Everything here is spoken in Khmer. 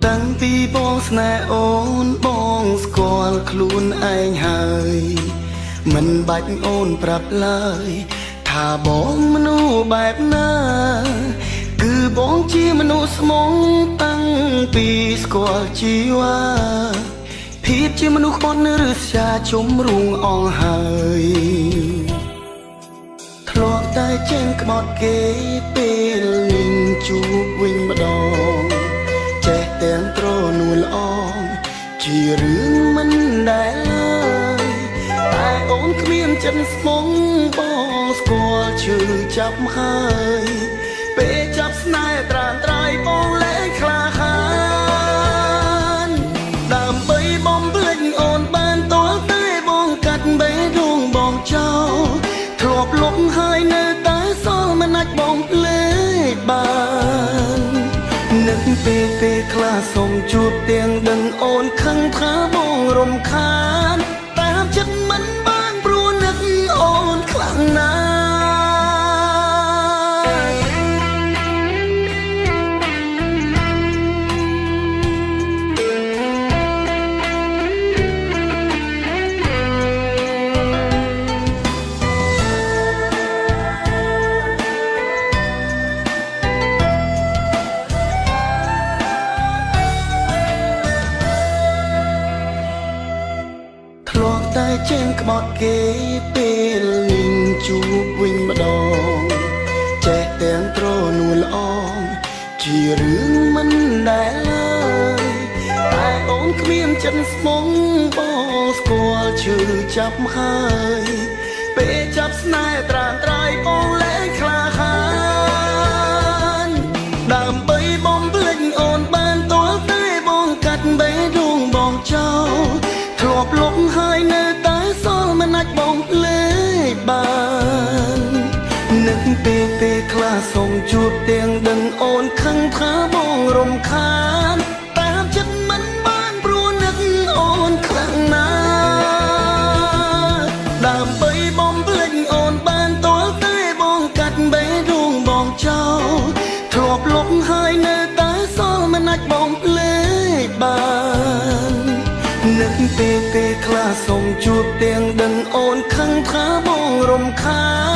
តាំងពីបងស្នេហ៍អូនបងស្គាល់ខ្លួនឯងហើយមិនបាច់អូនប្រាប់ឡើយថាបងមនុស្សបែបណាគឺបងជាមនុស្សស្មងតាំងពីស្គាល់ជីវ៉ាភាពជាមនុស្សខ្មត់ឬស្យាជំរុងអងហើយធ្លាប់តែចេញក្បត់គេពេលលេងជួបវិញម្ដងចេះទាំងត្រនួលល្អជារឿងមិនដែលឡើយតែអូនគ្មានចិត្តស្មងបងស្គាល់ឈឺចាប់ហើយពេលចាប់ស្នេហ៍ត្រានត្រៃបងលែងក្លាហានដើម្បីបំភ្លេចអូនបានតលតែបងកាត់បេះដូងបងចោលធ្លាប់លុបហើយនៅតែសល់មិនអាចបងភ្លេចបាននឹកពេលខ្លះសូមជួបទាំងដឹងអូនខឹងថាបងរំខានតាមចិត្តមិនបានព្រោះនឹកអូនខ្លាំងណាស់តែចេញក្បត់គេពេលលេងជួបវិញម្ដងចេះទាំងត្រនួលល្អជារឿងមិនដែលឡើយតែអូនគ្មានចិត្តស្មងបងស្គាល់ឈឺចាប់ហើយពេលចាប់ស្នេហ៍ត្រានត្រៃបងលែងក្លាហានដើម្បីបំភ្លេចអូនបានតលតែបងកាត់បេះដូងបងចោលធ្លាប់លុបហើយនៅតែសល់មិនអាចបងភ្លេចបាននឹកពេលខ្លះសូមជួបទាំងដឹងអូនខឹងថាបងរំខានតាមចិត្តមិនបានព្រោះនឹកអូនខ្លាំងណាស់ដើម្បីបំភ្លេចអូនបានតលតែបងកាត់បេះដូងបងចោលធ្លាប់លុបហើយនៅតែសល់មិនអាចបងភ្លេចបាននឹកពេលខ្លះសូមជួបទាំងដឹងអូនខឹងថាបងរំខាន